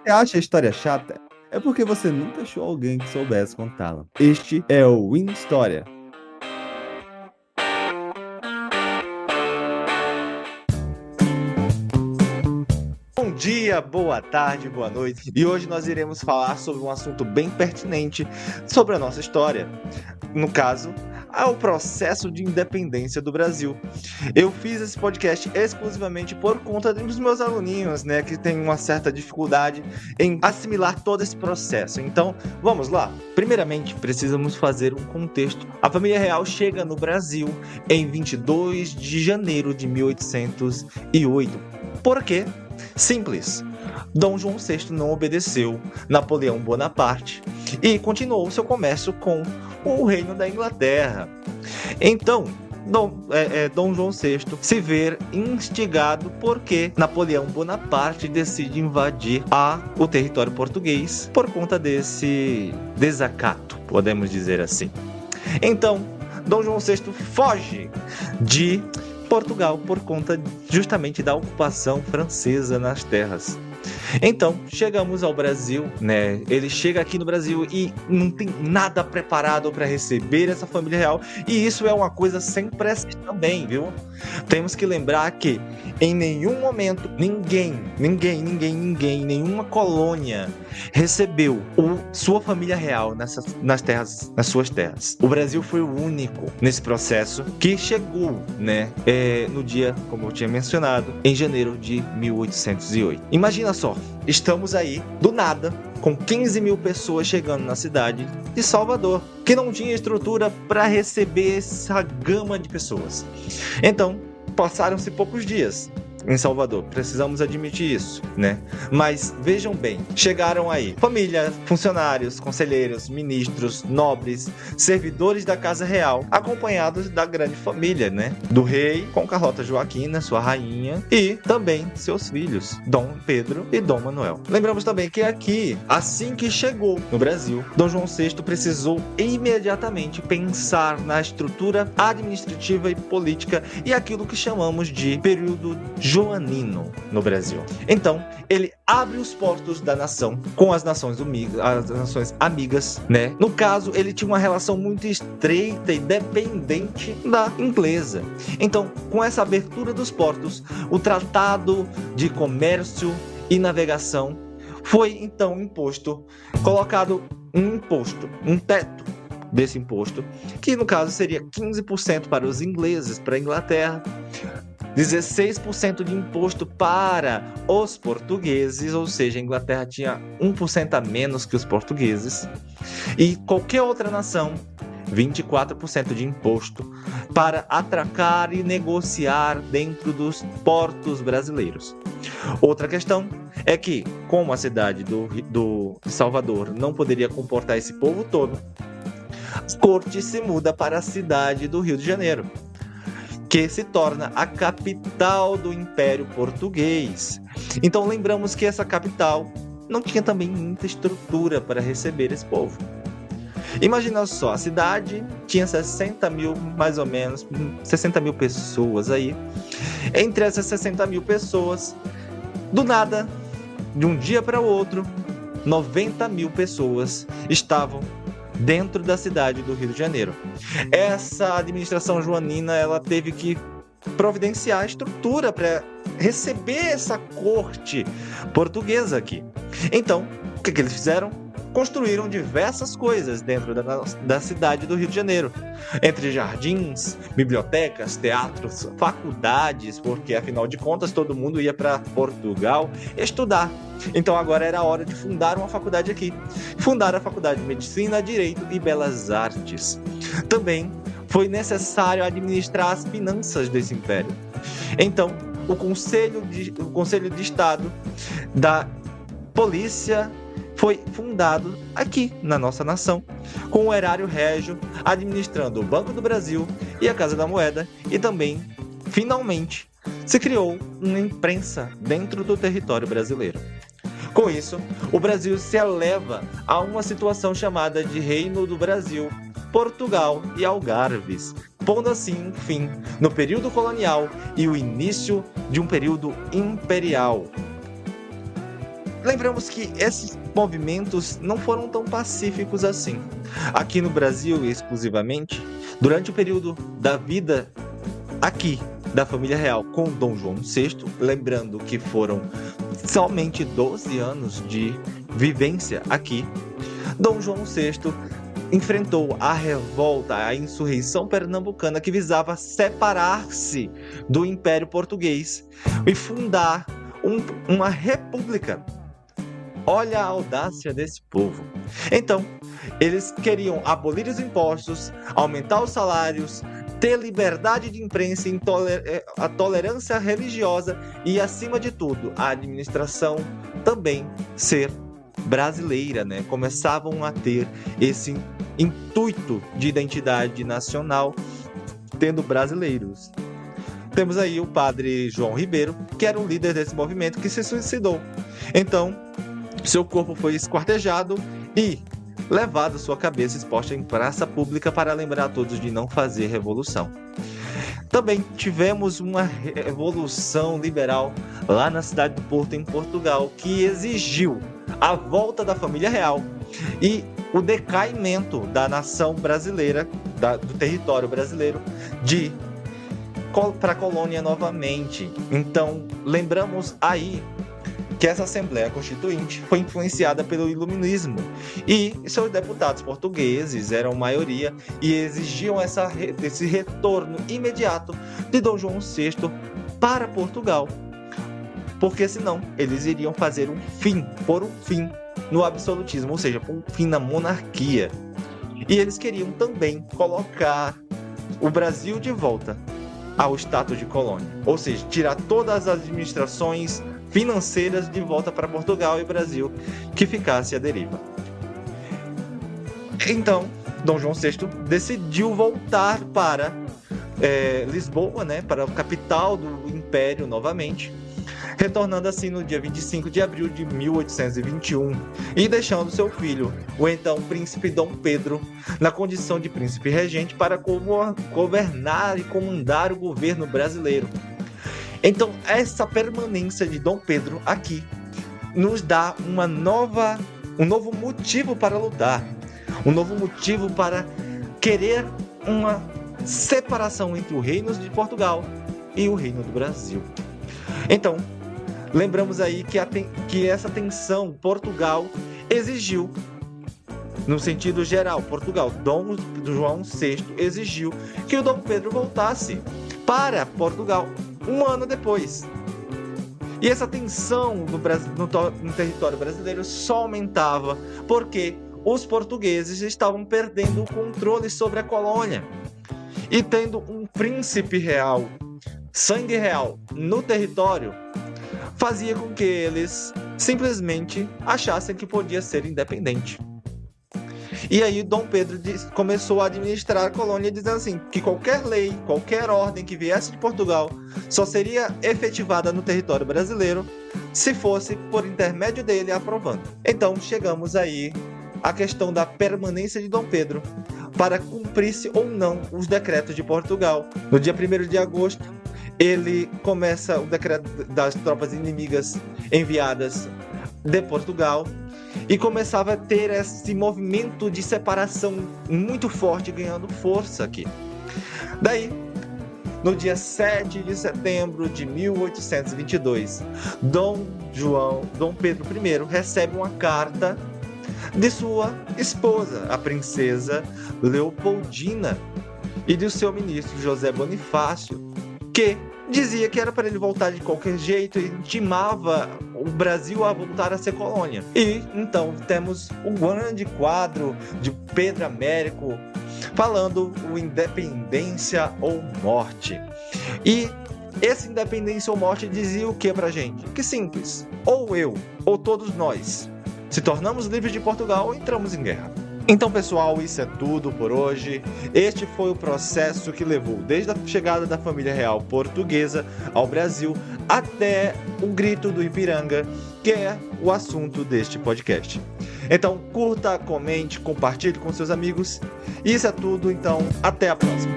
você acha a história chata, é porque você nunca achou alguém que soubesse contá-la. Este é o Win História. Bom dia, boa tarde, boa noite. E hoje nós iremos falar sobre um assunto bem pertinente sobre a nossa história. No caso, ao processo de independência do Brasil. Eu fiz esse podcast exclusivamente por conta dos meus aluninhos, né, que têm uma certa dificuldade em assimilar todo esse processo. Então, vamos lá. Primeiramente, precisamos fazer um contexto. A família real chega no Brasil em 22 de janeiro de 1808. Por quê? Simples. Dom João VI não obedeceu Napoleão Bonaparte e continuou seu comércio com o reino da Inglaterra. Então, Dom João VI se vê instigado porque Napoleão Bonaparte decide invadir o território português por conta desse desacato, podemos dizer assim. Então, Dom João VI foge de Portugal por conta justamente da ocupação francesa nas terras. Então, chegamos ao Brasil, né? Ele chega aqui no Brasil e não tem nada preparado para receber essa família real. E isso é uma coisa sem precedentes também, viu? Temos que lembrar que em nenhum momento ninguém, nenhuma colônia recebeu sua família real nas suas terras. O Brasil foi o único nesse processo que chegou, né? No dia, como eu tinha mencionado, em janeiro de 1808. Imagina só, estamos aí, do nada, com 15 mil pessoas chegando na cidade de Salvador, que não tinha estrutura para receber essa gama de pessoas. Então, passaram-se poucos dias em Salvador, precisamos admitir isso, né? Mas vejam bem, chegaram aí família, funcionários, conselheiros, ministros, nobres, servidores da Casa Real, acompanhados da grande família, né? Do rei com Carlota Joaquina, sua rainha, e também seus filhos, Dom Pedro e Dom Manuel. Lembramos também que aqui, assim que chegou no Brasil, Dom João VI precisou imediatamente pensar na estrutura administrativa e política e aquilo que chamamos de período joanino no Brasil. Então, ele abre os portos da nação com as nações amigas, né? No caso, ele tinha uma relação muito estreita e dependente da inglesa. Então, com essa abertura dos portos, o Tratado de Comércio e Navegação foi então colocado um teto desse imposto, que no caso seria 15% para os ingleses, para a Inglaterra, 16% de imposto para os portugueses, ou seja, a Inglaterra tinha 1% a menos que os portugueses, e qualquer outra nação, 24% de imposto para atracar e negociar dentro dos portos brasileiros. Outra questão é que, como a cidade de Salvador não poderia comportar esse povo todo, a corte se muda para a cidade do Rio de Janeiro, que se torna a capital do Império Português. Então lembramos que essa capital não tinha também muita estrutura para receber esse povo. Imagina só, a cidade tinha 60 mil, mais ou menos, 60 mil pessoas aí. Entre essas 60 mil pessoas, do nada, de um dia para o outro, 90 mil pessoas estavam dentro da cidade do Rio de Janeiro. Essa administração joanina, ela teve que providenciar a estrutura para receber essa corte portuguesa aqui. Então, o que eles fizeram? Construíram diversas coisas dentro da cidade do Rio de Janeiro, entre jardins, bibliotecas, teatros, faculdades, porque afinal de contas todo mundo ia para Portugal estudar. Então agora era a hora de fundar uma faculdade aqui. Fundaram a Faculdade de Medicina, Direito e Belas Artes. Também foi necessário administrar as finanças desse império. Então, o Conselho de Estado da Polícia foi fundado aqui na nossa nação, com o erário régio administrando o Banco do Brasil e a Casa da Moeda, e também, finalmente, se criou uma imprensa dentro do território brasileiro. Com isso, o Brasil se eleva a uma situação chamada de Reino do Brasil, Portugal e Algarves, pondo assim um fim no período colonial e o início de um período imperial. lembramos que esses movimentos não foram tão pacíficos assim. Aqui no Brasil, exclusivamente, durante o período da vida aqui da família real com Dom João VI, lembrando que foram somente 12 anos de vivência aqui, Dom João VI enfrentou a revolta, a insurreição pernambucana que visava separar-se do Império Português e fundar uma república. Olha a audácia desse povo. Então, eles queriam abolir os impostos, aumentar os salários, ter liberdade de imprensa, a tolerância religiosa e, acima de tudo, a administração também ser brasileira, né? Começavam a ter esse intuito de identidade nacional, tendo brasileiros. Temos aí o padre João Ribeiro, que era o líder desse movimento, que se suicidou. Então, seu corpo foi esquartejado e levado sua cabeça exposta em praça pública para lembrar a todos de não fazer revolução. Também tivemos uma revolução liberal lá na cidade do Porto, em Portugal, que exigiu a volta da família real e o decaimento da nação brasileira, do território brasileiro, para a colônia novamente. Então, lembramos aí que essa Assembleia Constituinte foi influenciada pelo Iluminismo e seus deputados portugueses eram maioria e exigiam esse retorno imediato de Dom João VI para Portugal, porque senão eles iriam pôr um fim no absolutismo, ou seja, pôr um fim na monarquia. E eles queriam também colocar o Brasil de volta ao status de colônia, ou seja, tirar todas as administrações financeiras de volta para Portugal e Brasil, que ficasse à deriva. Então, Dom João VI decidiu voltar para Lisboa, né, para a capital do Império novamente, retornando assim no dia 25 de abril de 1821 e deixando seu filho, o então príncipe Dom Pedro, na condição de príncipe regente para governar e comandar o governo brasileiro. Então, essa permanência de Dom Pedro aqui nos dá um novo motivo para lutar, um novo motivo para querer uma separação entre o reino de Portugal e o reino do Brasil. Então, lembramos aí que essa tensão Portugal exigiu, no sentido geral, Dom João VI exigiu que o Dom Pedro voltasse para Portugal um ano depois. E essa tensão no território brasileiro só aumentava porque os portugueses estavam perdendo o controle sobre a colônia. E tendo um príncipe real, sangue real, no território, fazia com que eles simplesmente achassem que podia ser independente. E aí Dom Pedro começou a administrar a colônia dizendo assim, que qualquer lei, qualquer ordem que viesse de Portugal só seria efetivada no território brasileiro se fosse por intermédio dele aprovando. Então chegamos aí à questão da permanência de Dom Pedro para cumprir-se ou não os decretos de Portugal. No dia 1º de agosto, ele começa o decreto das tropas inimigas enviadas de Portugal e começava a ter esse movimento de separação muito forte, ganhando força aqui. Daí, no dia 7 de setembro de 1822, Dom Pedro I recebe uma carta de sua esposa, a princesa Leopoldina, e do seu ministro José Bonifácio, que dizia que era para ele voltar de qualquer jeito e intimava o Brasil a voltar a ser colônia. E então temos um grande quadro de Pedro Américo falando o independência ou morte. E esse independência ou morte dizia o que pra gente? Que simples, ou eu, ou todos nós, se tornamos livres de Portugal ou entramos em guerra. Então, pessoal, isso é tudo por hoje. Este foi o processo que levou desde a chegada da família real portuguesa ao Brasil até o grito do Ipiranga, que é o assunto deste podcast. Então, curta, comente, compartilhe com seus amigos. Isso é tudo, então, até a próxima.